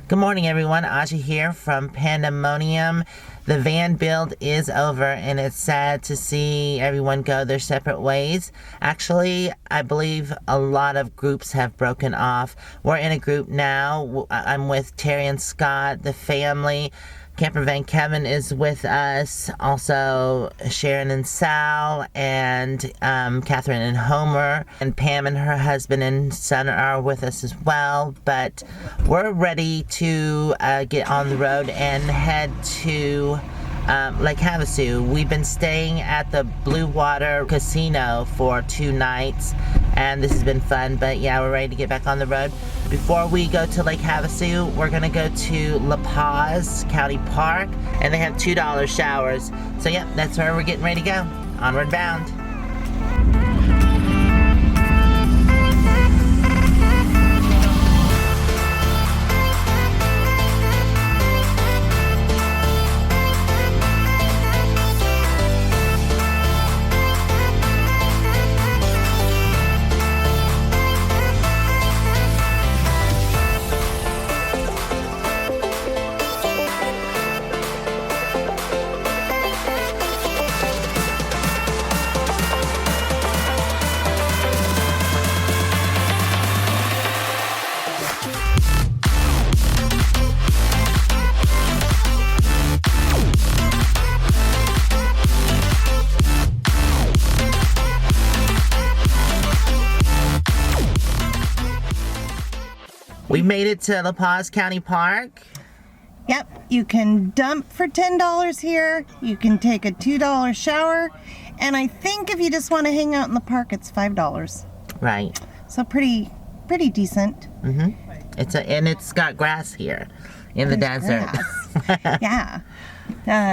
Good morning, everyone. Aja here from Pandamonium. The van build is over, and it's sad to see everyone go their separate ways. Actually, I believe a lot of groups have broken off. We're in a group now. I'm with Terry and Scott, the family. Campervan Kevin is with us, also Sharon and Sal, and Catherine and Homer, and Pam and her husband and son are with us as well. But we're ready to get on the road and head to Lake Havasu. We've been staying at the Blue Water Casino for 2 nights, and this has been fun. But yeah, we're ready to get back on the road. Before we go to Lake Havasu, we're gonna go to Paz County Park, and they have $2 showers. So yeah, that's where we're getting ready to go. Onward Bound. We made it to Paz County Park. Yep, you can dump for $10 here. You can take a $2 shower. And I think if you just want to hang out in the park, it's $5. Right. So pretty decent. Mm-hmm. It's got grass here in the desert. Yeah.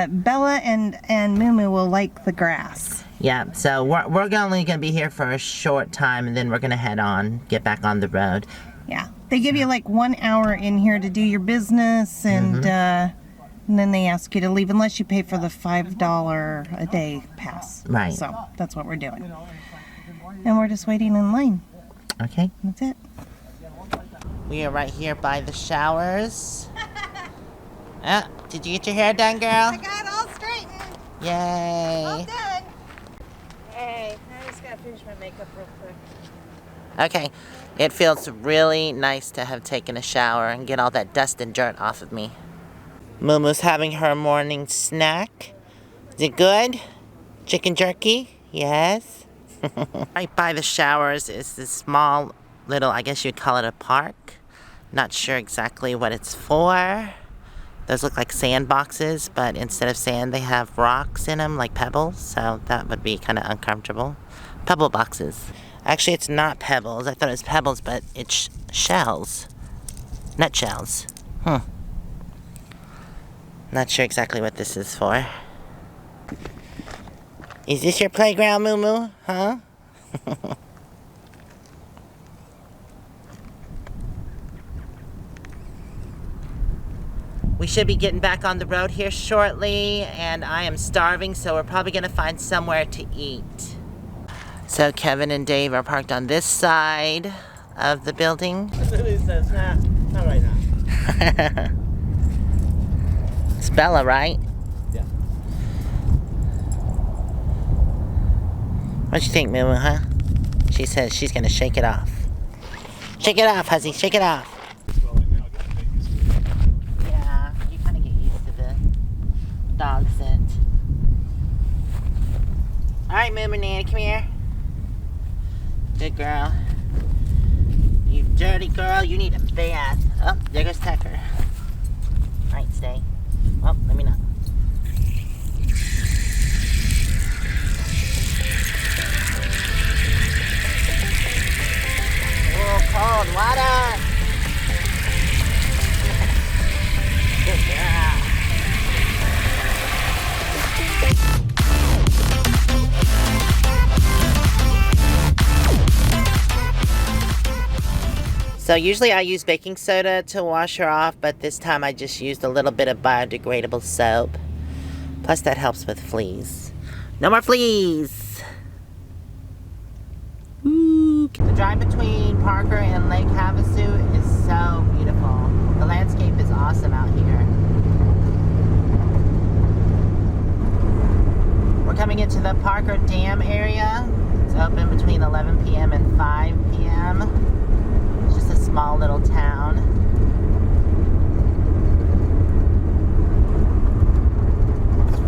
Bella and Moo-moo will like the grass. Yeah, so we're only going to be here for a short time, and then we're going to head on, get back on the road. Yeah, they give you like 1 hour in here to do your business, and then they ask you to leave unless you pay for the $5 a day pass. Right. So that's what we're doing. And we're just waiting in line. Okay. That's it. We are right here by the showers. Did you get your hair done, girl? I got it all straightened. Yay. All done. Hey, I just got to finish my makeup real quick. Okay. It feels really nice to have taken a shower and get all that dust and dirt off of me. Moo-moo's having her morning snack. Is it good? Chicken jerky? Yes. Right by the showers is this small little, I guess you'd call it a park. Not sure exactly what it's for. Those look like sand boxes, but instead of sand, they have rocks in them, like pebbles. So that would be kind of uncomfortable. Pebble boxes. Actually, it's not pebbles. I thought it was pebbles, but it's shells. Nutshells. Not sure exactly what this is for. Is this your playground, Moo-moo? Huh? We should be getting back on the road here shortly, and I am starving, so we're probably going to find somewhere to eat. So Kevin and Dave are parked on this side of the building. Lily says, nah, not right now. It's Bella, right? Yeah. What you think, Moo-moo, huh? She says she's gonna shake it off. Shake it off, Huzzy, shake it off. Yeah, you kind of get used to the dog scent. All right, Moo-moo, Nanny, come here. Good girl. You dirty girl, you need a bath. Oh, there goes Tucker. All right, stay. Oh, let me know. Oh, cold water. Good girl. So usually I use baking soda to wash her off, but this time I just used a little bit of biodegradable soap. Plus that helps with fleas. No more fleas! Ooh. The drive between Parker and Lake Havasu is so beautiful. The landscape is Dam area. It's open between 11 p.m. and 5 p.m. It's just a small little town. It's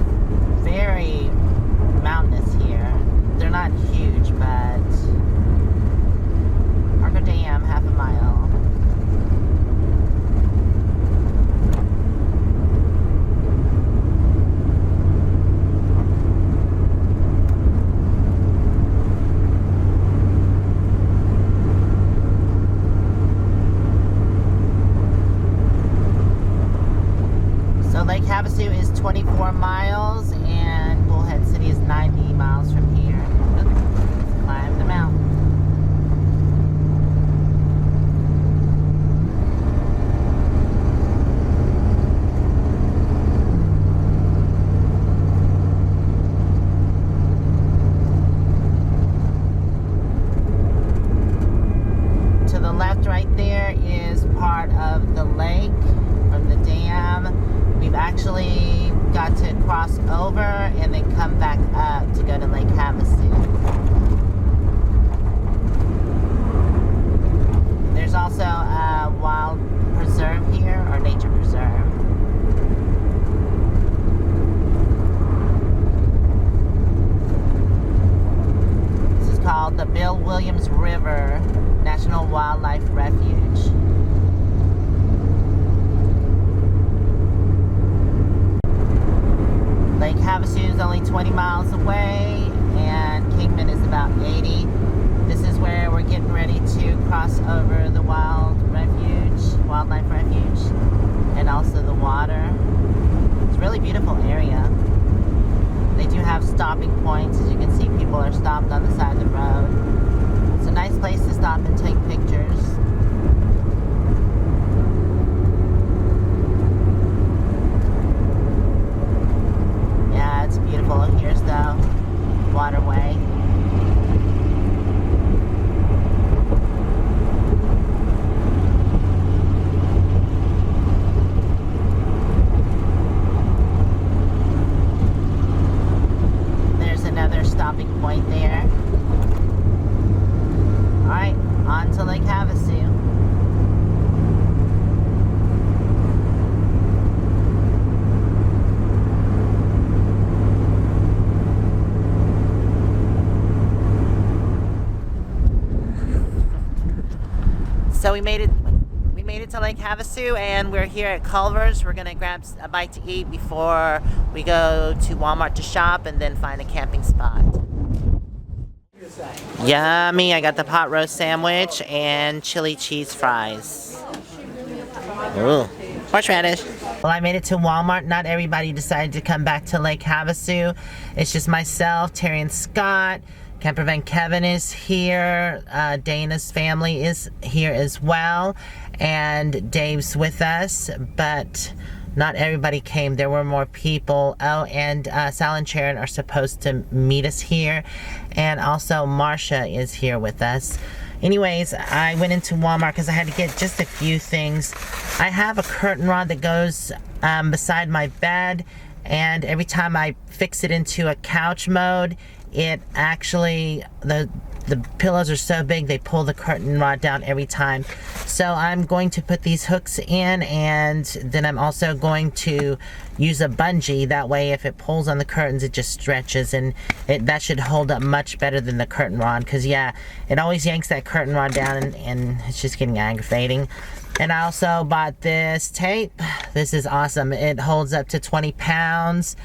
very mountainous here. They're not huge, but Arco Dam, half a mile. Lake Havasu is 24 miles and Bullhead City is 90 miles from here. Let's climb the mountain. To the left right there is part of the lake from the dam. We've actually got to cross over and then come back up to go to Lake Havasu. There's also a wild preserve here, or nature preserve. This is called the Bill Williams River National Wildlife Refuge. Lake Havasu is only 20 miles away, and Kingman is about 80. This is where we're getting ready to cross over the wildlife refuge, and also the water. It's a really beautiful area. They do have stopping points. As you can see, people are stopped on the side of the road. It's a nice place to stop and take pictures. It's beautiful. Here's the waterway. There's another stopping point there. Alright, on to Lake Havasu. So we made it to Lake Havasu, and we're here at Culver's. We're gonna grab a bite to eat before we go to Walmart to shop and then find a camping spot. Yummy, I got the pot roast sandwich and chili cheese fries. Ooh, horseradish. Well, I made it to Walmart. Not everybody decided to come back to Lake Havasu. It's just myself, Terry and Scott. Campervan Kevin is here, Dana's family is here as well, and Dave's with us, but not everybody came. There were more people. Oh, and Sal and Sharon are supposed to meet us here, and also Marcia is here with us. Anyways, I went into Walmart because I had to get just a few things. I have a curtain rod that goes beside my bed, and every time I fix it into a couch mode, it actually, the pillows are so big they pull the curtain rod down every time. So I'm going to put these hooks in, and then I'm also going to use a bungee. That way if it pulls on the curtains, it just stretches, and that should hold up much better than the curtain rod, because yeah, it always yanks that curtain rod down, and it's just getting aggravating. And I also bought this tape. This is awesome. It holds up to 20 pounds.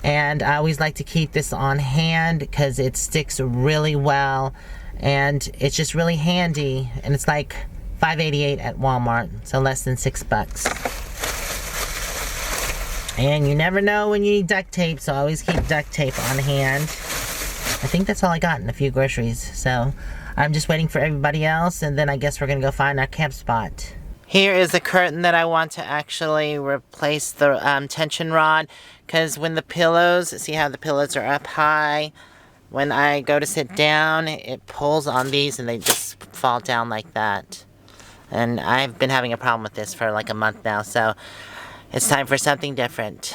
And I always like to keep this on hand because it sticks really well, and it's just really handy, and it's like $5.88 at Walmart, so less than $6. And you never know when you need duct tape, so I always keep duct tape on hand. I think that's all I got, and a few groceries, so I'm just waiting for everybody else, and then I guess we're gonna go find our camp spot. Here is the curtain that I want to actually replace the tension rod, because when the pillows, see how the pillows are up high, when I go to sit down, it pulls on these and they just fall down like that. And I've been having a problem with this for like a month now, so it's time for something different.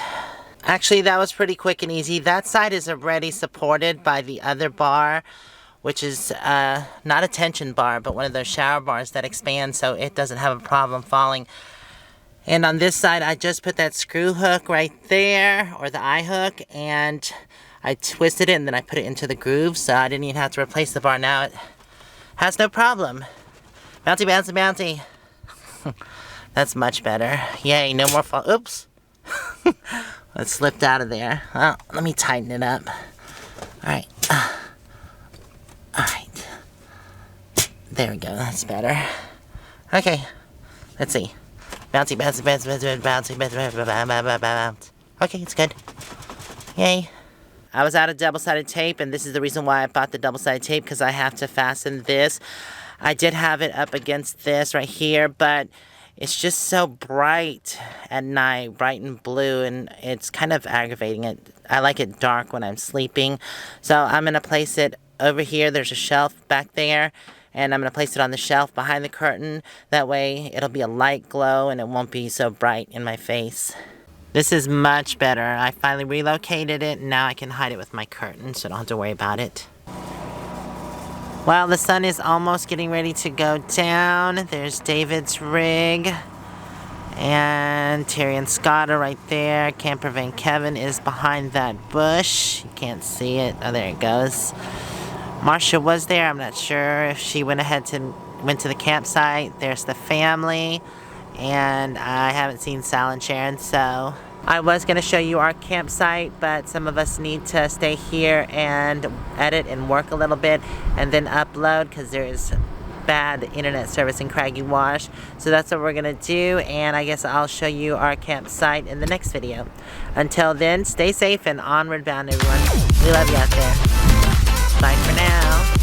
Actually, that was pretty quick and easy. That side is already supported by the other bar, which is not a tension bar, but one of those shower bars that expand so it doesn't have a problem falling. And on this side, I just put that screw hook right there, or the eye hook, and I twisted it and then I put it into the groove, so I didn't even have to replace the bar. Now it has no problem. Bouncy, bouncy, bouncy. That's much better. Yay, no more fall. Oops. It slipped out of there. Well, let me tighten it up. Alright. Alright. There we go, that's better. Okay, let's see. Bouncy, bouncy, bouncy, bouncy, bouncy, bouncy, bouncy, bouncy. Okay, it's good. Yay. I was out of double-sided tape, and this is the reason why I bought the double-sided tape, because I have to fasten this. I did have it up against this right here, but it's just so bright at night, bright and blue, and it's kind of aggravating. I like it dark when I'm sleeping. So I'm going to place it over here. There's a shelf back there, and I'm going to place it on the shelf behind the curtain. That way it'll be a light glow and it won't be so bright in my face. This is much better. I finally relocated it, and now I can hide it with my curtain, so I don't have to worry about it. Well, the sun is almost getting ready to go down. There's David's rig. And Terry and Scott are right there. Campervan Kevin is behind that bush. You can't see it. Oh, there it goes. Marcia was there. I'm not sure if she went to the campsite. There's the family. And I haven't seen Sal and Sharon, so I was going to show you our campsite, but some of us need to stay here and edit and work a little bit and then upload because there is bad internet service in Craggy Wash. So that's what we're going to do, and I guess I'll show you our campsite in the next video. Until then, stay safe and onward bound, everyone. We love you out there. Bye for now.